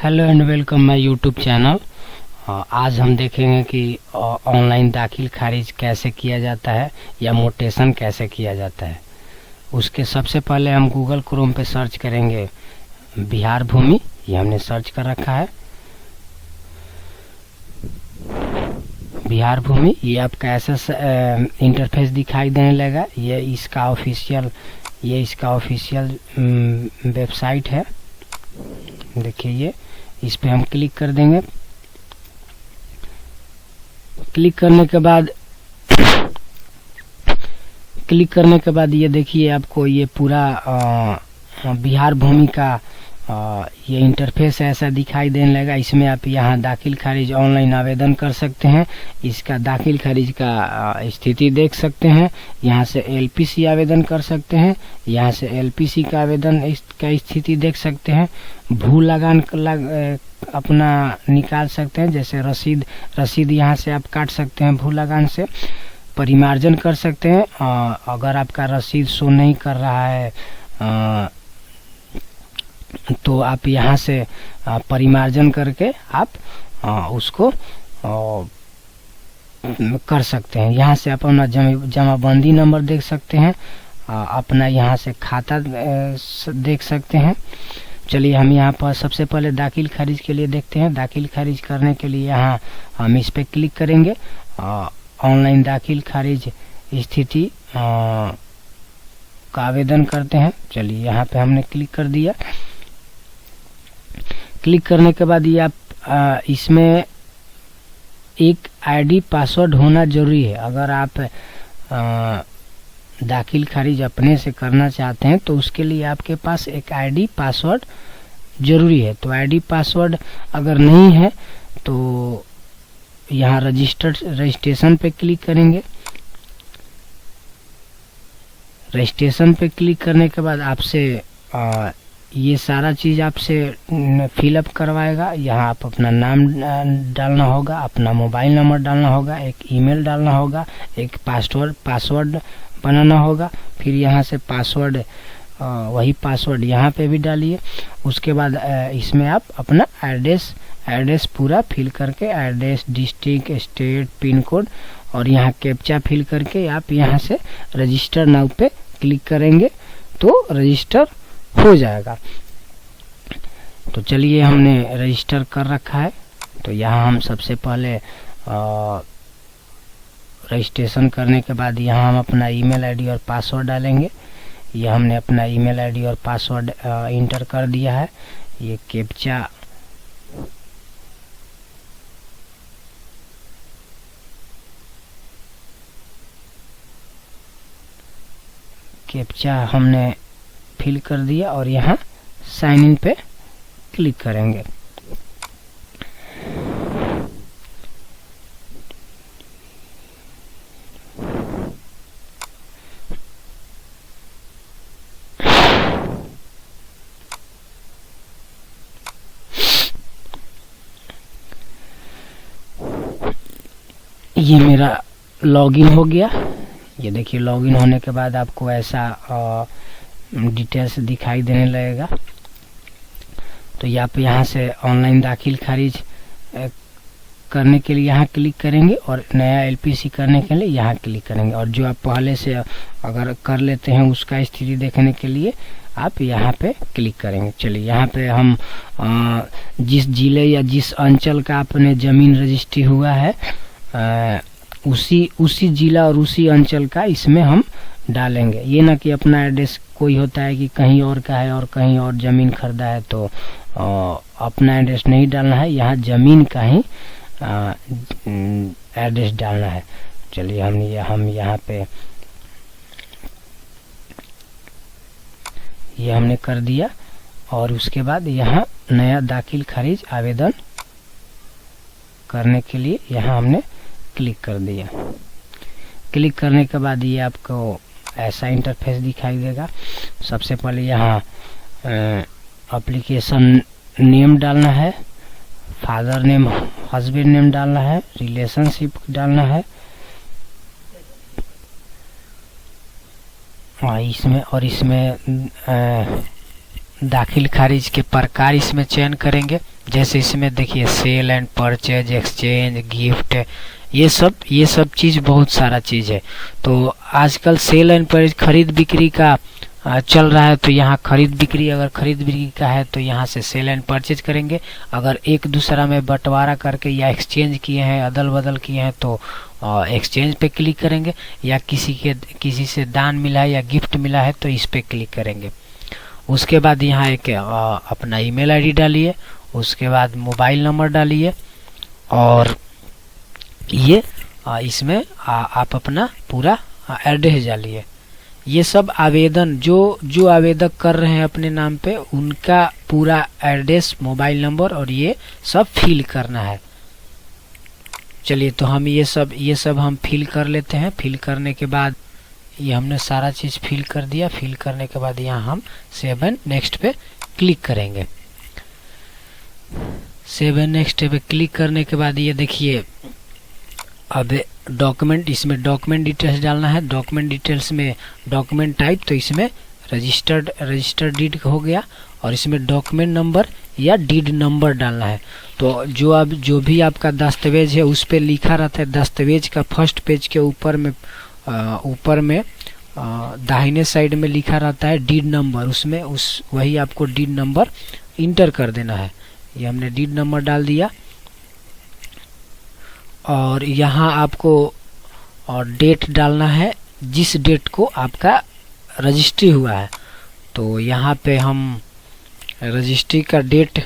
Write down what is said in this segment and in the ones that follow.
Hello and welcome my YouTube channel. आज हम देखेंगे कि ऑनलाइन दाखिल खारिज कैसे किया जाता है या मोटेशन कैसे किया जाता है। उसके सबसे पहले हम गूगल क्रोम पे सर्च करेंगे बिहार भूमि। ये हमने सर्च कर रखा है बिहार भूमि। ये आपका ऐसा इंटरफेस दिखाई देने लगा। ये इसका ऑफिशियल वेबसाइट है। देखिए ये इस पे हम क्लिक कर देंगे। क्लिक करने के बाद ये देखिए आपको ये पूरा बिहार भूमि का ये इंटरफेस ऐसा दिखाई देने लगा। इसमें आप यहाँ दाखिल खारिज ऑनलाइन आवेदन कर सकते हैं। इसका दाखिल खारिज का स्थिति देख सकते हैं। यहाँ से एलपीसी आवेदन कर सकते हैं। यहाँ से एलपीसी का आवेदन का स्थिति देख सकते हैं। भू लगान अपना निकाल सकते हैं। जैसे रसीद यहाँ से आप काट सकते हैं भू लगान से। परिमार्जन कर सकते हैं। अगर आपका रसीद शो नहीं कर रहा है तो आप यहाँ से परिमार्जन करके आप उसको कर सकते हैं। यहाँ से अपना जमाबंदी नंबर देख सकते हैं। अपना यहाँ से खाता देख सकते हैं। चलिए हम यहाँ पर सबसे पहले दाखिल खारिज के लिए देखते हैं। दाखिल खारिज करने के लिए यहाँ हम इस पे क्लिक करेंगे। ऑनलाइन दाखिल खारिज स्थिति का आवेदन करते हैं। चलिए यहाँ पे हमने क्लिक कर दिया। क्लिक करने के बाद ये आप इसमें एक आईडी पासवर्ड होना जरूरी है। अगर आप दाखिल खारिज अपने से करना चाहते हैं तो उसके लिए आपके पास एक आईडी पासवर्ड जरूरी है। तो आईडी पासवर्ड अगर नहीं है तो यहाँ रजिस्ट्रेशन पे क्लिक करेंगे। रजिस्ट्रेशन पे क्लिक करने के बाद आपसे ये सारा चीज़ आपसे फिलअप करवाएगा। यहाँ आप अपना नाम डालना होगा, अपना मोबाइल नंबर डालना होगा, एक ईमेल डालना होगा, एक पासवर्ड बनाना होगा। फिर यहाँ से पासवर्ड वही पासवर्ड यहाँ पे भी डालिए। उसके बाद इसमें आप अपना एड्रेस पूरा फिल करके address, district, state, pin code और यहाँ कैप्चा फिल करके आप यहाँ से रजिस्टर नाउ पे क्लिक करेंगे तो रजिस्टर हो जाएगा। तो चलिए हमने रजिस्टर कर रखा है। तो यहाँ हम सबसे पहले रजिस्ट्रेशन करने के बाद यहाँ हम अपना ईमेल आईडी और पासवर्ड डालेंगे। ये हमने अपना ईमेल आईडी और पासवर्ड इंटर कर दिया है। ये कैप्चा हमने फिल कर दिया और यहाँ साइन इन पे क्लिक करेंगे। ये मेरा लॉगिन हो गया। ये देखिए लॉगिन होने के बाद आपको ऐसा डिटेल्स दिखाई देने लगेगा। तो ये आप यहाँ से ऑनलाइन दाखिल खारिज करने के लिए यहाँ क्लिक करेंगे और नया एलपीसी करने के लिए यहाँ क्लिक करेंगे। और जो आप पहले से अगर कर लेते हैं उसका स्थिति देखने के लिए आप यहाँ पे क्लिक करेंगे। चलिए यहाँ पे हम जिस जिले या जिस अंचल का आपने जमीन रजिस्ट्री हुआ है उसी जिला और उसी अंचल का इसमें हम डालेंगे। ये ना कि अपना एड्रेस कोई होता है कि कहीं और का है और कहीं और ज़मीन खरीदा है तो अपना एड्रेस नहीं डालना है। यहाँ ज़मीन का ही एड्रेस डालना है। चलिए हम यहाँ पे ये हमने कर दिया। और उसके बाद यहाँ नया दाखिल खारिज आवेदन करने के लिए यहाँ हमने क्लिक कर दिया। क्लिक करने के बाद ये आपको ऐसा इंटरफेस दिखाई देगा। सबसे पहले यहाँ एप्लीकेशन नेम डालना है, फादर नेम, हस्बैंड नेम डालना है, रिलेशनशिप डालना है और इसमें दाखिल खारिज के प्रकार इसमें चयन करेंगे। जैसे इसमें देखिए sale and purchase, exchange, gift, ये सब चीज़ बहुत सारा चीज़ है। तो आजकल सेल एंड परचेज खरीद बिक्री का चल रहा है, तो यहाँ खरीद बिक्री, अगर खरीद बिक्री का है तो यहाँ से सेल एंड परचेज करेंगे। अगर एक दूसरा में बंटवारा करके या एक्सचेंज किए हैं, अदल बदल किए हैं, तो एक्सचेंज पे क्लिक करेंगे। या किसी से दान मिला है या गिफ्ट मिला है तो इस पे क्लिक करेंगे। उसके बाद यहाँ एक अपना ईमेल आईडी डालिए, उसके बाद मोबाइल नंबर डालिए, और ये इसमें आप अपना पूरा एड्रेस डालिए। ये सब आवेदन जो आवेदक कर रहे हैं अपने नाम पे, उनका पूरा एड्रेस, मोबाइल नंबर और ये सब फिल करना है। चलिए, तो हम ये सब हम फिल कर लेते हैं। फिल करने के बाद ये हमने सारा चीज़ फिल कर दिया। फिल करने के बाद यहाँ हम सेव एंड नेक्स्ट पे क्लिक करेंगे। सेव एंड नेक्स्ट पे क्लिक करने के बाद ये देखिए, अब डॉक्यूमेंट, इसमें डॉक्यूमेंट डिटेल्स डालना है। डॉक्यूमेंट डिटेल्स में डॉक्यूमेंट टाइप, तो इसमें रजिस्टर्ड डीड हो गया, और इसमें डॉक्यूमेंट नंबर या डीड नंबर डालना है। तो जो भी आपका दस्तावेज है उस पर लिखा रहता है। दस्तावेज का फर्स्ट पेज के ऊपर में दाहिने साइड में लिखा रहता है डीड नंबर, उसमें वही आपको डीड नंबर इंटर कर देना है। ये हमने डीड नंबर डाल दिया, और यहाँ आपको डेट डालना है, जिस डेट को आपका रजिस्ट्री हुआ है। तो यहाँ पे हम रजिस्ट्री का डेट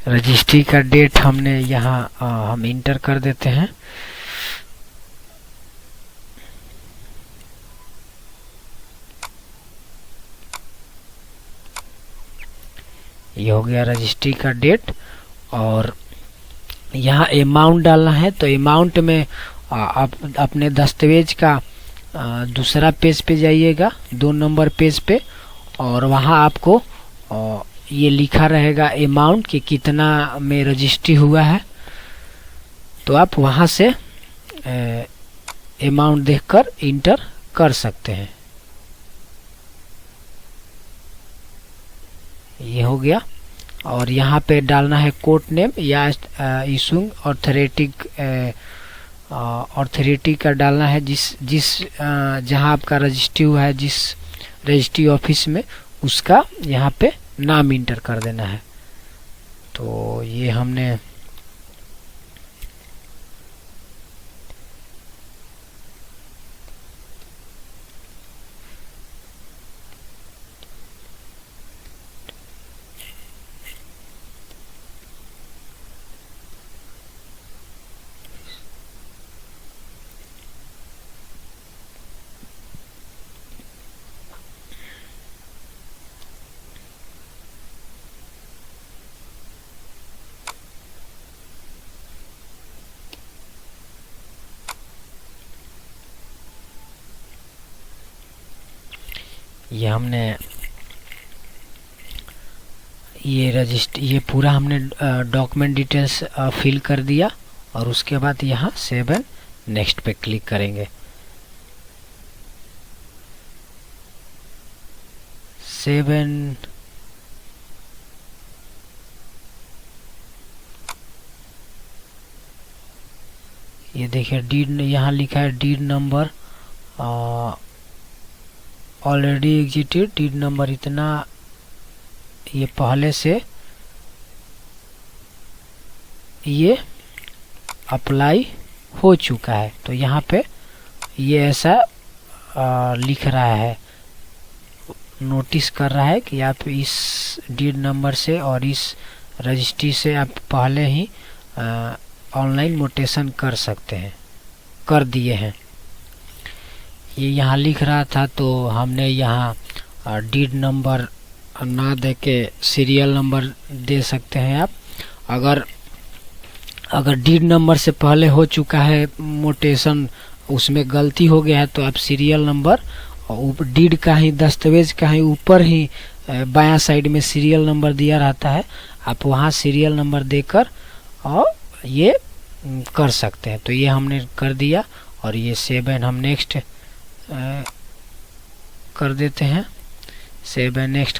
रजिस्ट्री का डेट हमने यहाँ हम इंटर कर देते हैं। ये हो गया रजिस्ट्री का डेट। और यहाँ अमाउंट डालना है। तो अमाउंट में आप अपने दस्तावेज का दूसरा पेज पे जाइएगा, 2 नंबर पेज पे, और वहाँ आपको ये लिखा रहेगा अमाउंट कि कितना में रजिस्ट्री हुआ है। तो आप वहाँ से अमाउंट देखकर इंटर कर सकते हैं। ये हो गया। और यहाँ पे डालना है कोर्ट नेम या इशूइंग अथॉरिटी का डालना है, जिस जहाँ आपका रजिस्ट्री हुआ है, जिस रजिस्ट्री ऑफिस में, उसका यहाँ पे नाम इंटर कर देना है। तो ये हमने ये पूरा हमने डॉक्यूमेंट डिटेल्स फिल कर दिया। और उसके बाद यहाँ सेव एंड नेक्स्ट पे क्लिक करेंगे। सेव एंड ये देखिए डीड, यहाँ लिखा है deed number already existed, deed number इतना, ये पहले से ये अप्लाई हो चुका है। तो यहाँ पे ये ऐसा लिख रहा है, नोटिस कर रहा है कि आप इस डीड नंबर से और इस रजिस्ट्री से आप पहले ही ऑनलाइन मोटेशन कर सकते हैं, कर दिए हैं। ये यहाँ लिख रहा था, तो हमने यहाँ डीड नंबर ना दे के सीरियल नंबर दे सकते हैं आप। अगर अगर डीड नंबर से पहले हो चुका है मोटेशन, उसमें गलती हो गया है, तो आप सीरियल नंबर और डीड का ही, दस्तावेज का ही ऊपर ही बायां साइड में सीरियल नंबर दिया रहता है, आप वहां सीरियल नंबर देकर और ये कर सकते हैं। तो ये हमने कर दिया और ये सेव एंड हम नेक्स्ट कर देते हैं। सेव एंड नेक्स्ट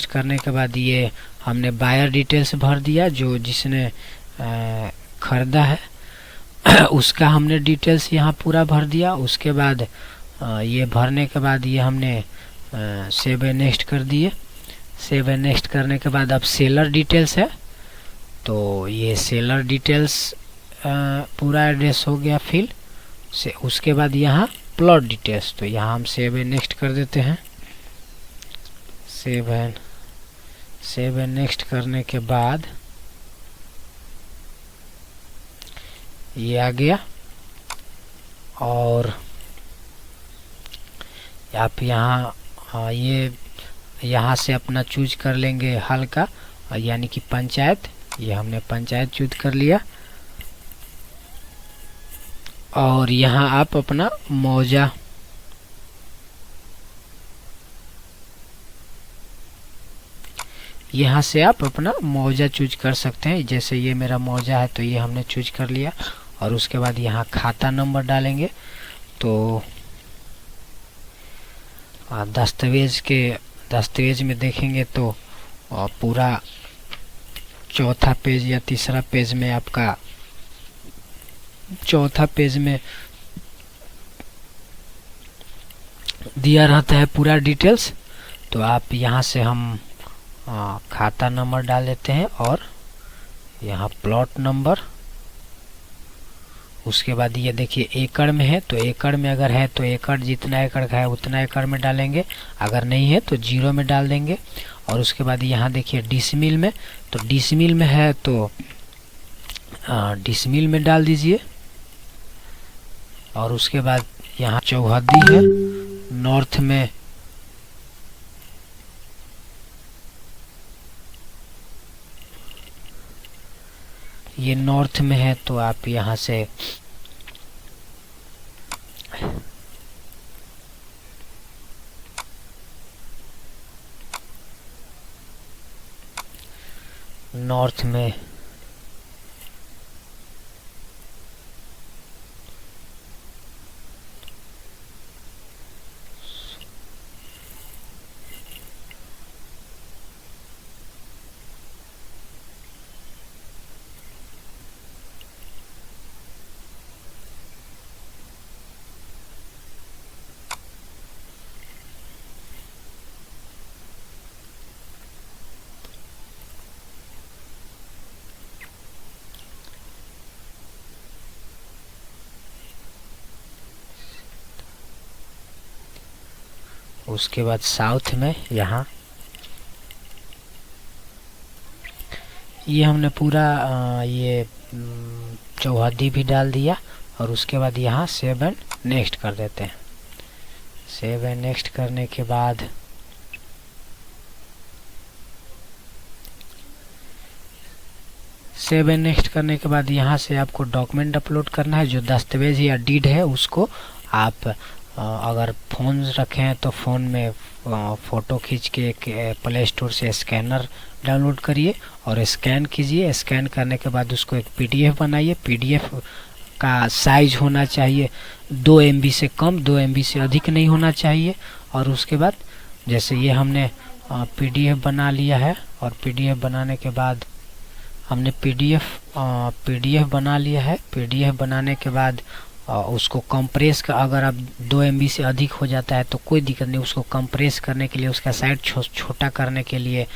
करने के बाद ये हमने बायर डिटेल्स भर दिया, जो जिसने खरीदा है उसका हमने डिटेल्स यहाँ पूरा भर दिया। उसके बाद ये भरने के बाद ये हमने सेव एंड नेक्स्ट कर दिए। सेव एंड नेक्स्ट करने के बाद अब सेलर डिटेल्स है, तो ये सेलर डिटेल्स पूरा एड्रेस हो गया फिल से। उसके बाद यहाँ प्लॉट डिटेल्स, तो यहाँ हम सेव एंड नेक्स्ट कर देते हैं। सेव एंड नेक्स्ट करने के बाद ये आ गया और आप यहाँ ये यहाँ से अपना चूज कर लेंगे हल्का, यानी कि पंचायत। ये हमने पंचायत चूज कर लिया और यहाँ आप अपना मौजा यहाँ से आप अपना मौजा चूज कर सकते हैं। जैसे ये मेरा मौजा है तो ये हमने चूज कर लिया और उसके बाद यहाँ खाता नंबर डालेंगे। तो दस्तावेज में देखेंगे तो पूरा चौथा पेज या तीसरा पेज में आपका चौथा पेज में दिया रहता है पूरा डिटेल्स। तो आप यहाँ से हम खाता नंबर डाल देते हैं और यहाँ प्लॉट नंबर। उसके बाद ये देखिए एकड़ में है, तो एकड़ में अगर है तो एकड़, जितना एकड़ का है उतना एकड़ में डालेंगे, अगर नहीं है तो 0 में डाल देंगे। और उसके बाद यहाँ देखिए डिसमिल में, तो डिसमिल में है तो डिसमिल में डाल दीजिए। और उसके बाद यहाँ चौहद्दी है, नॉर्थ में ये नॉर्थ में है तो आप यहाँ से नॉर्थ में उसके बाद साउथ में यहाँ ये हमने पूरा ये चौहद्दी भी डाल दिया। और उसके बाद यहाँ सेव एंड नेक्स्ट कर देते हैं। सेव एंड नेक्स्ट करने के बाद यहाँ से आपको डॉक्यूमेंट अपलोड करना है। जो दस्तावेज या डीड है उसको आप अगर फ़ोन रखे हैं तो फ़ोन में फ़ोटो खींच के एक प्ले स्टोर से स्कैनर डाउनलोड करिए और स्कैन कीजिए। स्कैन करने के बाद उसको एक पीडीएफ बनाइए। पीडीएफ का साइज होना चाहिए 2 MB से कम, 2 MB से अधिक नहीं होना चाहिए। और उसके बाद जैसे ये हमने पीडीएफ बना लिया है और पीडीएफ बनाने के बाद हमने पीडीएफ बना लिया है। पीडीएफ बनाने के बाद उसको कंप्रेस का, अगर आप 2 MB से अधिक हो जाता है तो कोई दिक्कत नहीं। उसको कंप्रेस करने के लिए, उसका साइज छोटा करने के लिए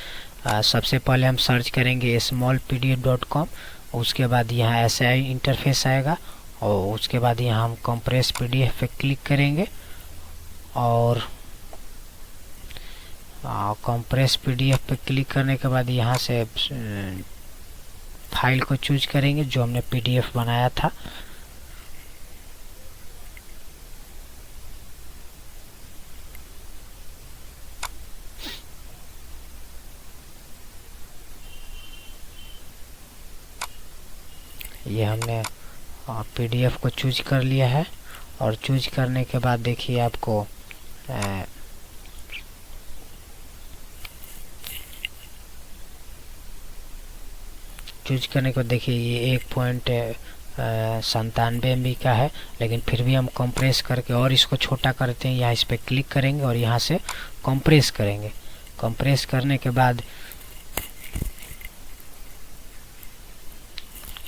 सबसे पहले हम सर्च करेंगे smallpdf.com। उसके बाद यहाँ ऐसा इंटरफेस आएगा और उसके बाद यहाँ हम कंप्रेस पीडीएफ पे क्लिक करेंगे और कंप्रेस पीडीएफ पे क्लिक करने के बाद यहाँ से फाइल को चूज करेंगे जो हमने पीडीएफ बनाया था। ये हमने PDF को चूज कर लिया है। और चूज करने के बाद देखिए आपको चूज करने को देखिए ये 1.97 MB का है, लेकिन फिर भी हम कंप्रेस करके और इसको छोटा करते हैं। यहाँ इस पर क्लिक करेंगे और यहाँ से कंप्रेस करेंगे। कंप्रेस करने के बाद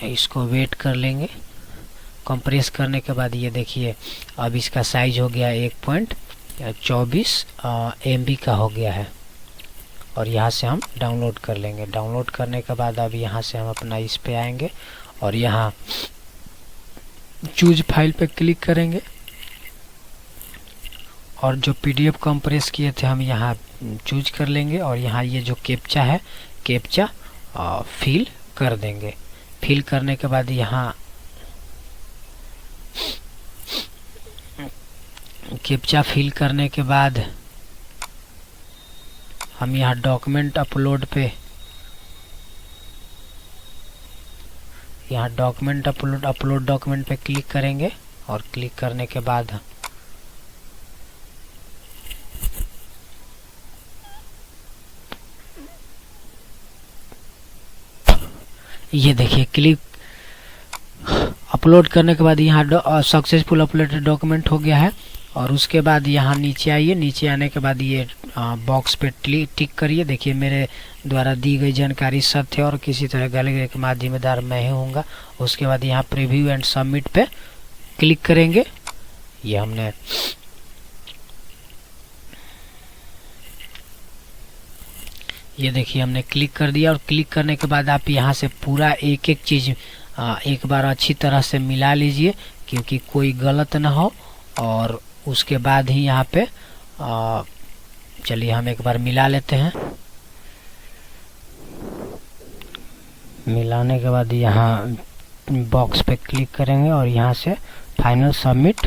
इसको वेट कर लेंगे। कंप्रेस करने के बाद ये देखिए अब इसका साइज हो गया 1.24 MB का हो गया है। और यहाँ से हम डाउनलोड कर लेंगे। डाउनलोड करने के बाद अब यहाँ से हम अपना इस पे आएंगे और यहाँ चूज फाइल पे क्लिक करेंगे और जो PDF कंप्रेस किए थे हम यहाँ चूज कर लेंगे और यहाँ ये जो कैप्चा है कैप्चा फिल कर देंगे। फिल करने के बाद यहाँ कैप्चा फिल करने के बाद हम यहाँ डॉक्यूमेंट अपलोड पे अपलोड डॉक्यूमेंट पे क्लिक करेंगे और क्लिक करने के बाद ये देखिए क्लिक अपलोड करने के बाद यहाँ सक्सेसफुल अपलोडेड डॉक्यूमेंट हो गया है। और उसके बाद यहाँ नीचे आइए। नीचे आने के बाद ये बॉक्स पे टिक करिए। देखिए मेरे द्वारा दी गई जानकारी सत्य और किसी तरह गलत के माध्यम जिम्मेदार मैं ही होऊंगा। उसके बाद यहाँ प्रीव्यू एंड सबमिट पे क्लिक करेंगे। ये हमने ये देखिए हमने क्लिक कर दिया। और क्लिक करने के बाद आप यहाँ से पूरा एक एक चीज़ एक बार अच्छी तरह से मिला लीजिए क्योंकि कोई गलत ना हो। और उसके बाद ही यहाँ पे चलिए हम एक बार मिला लेते हैं। मिलाने के बाद यहाँ बॉक्स पे क्लिक करेंगे और यहाँ से फाइनल सबमिट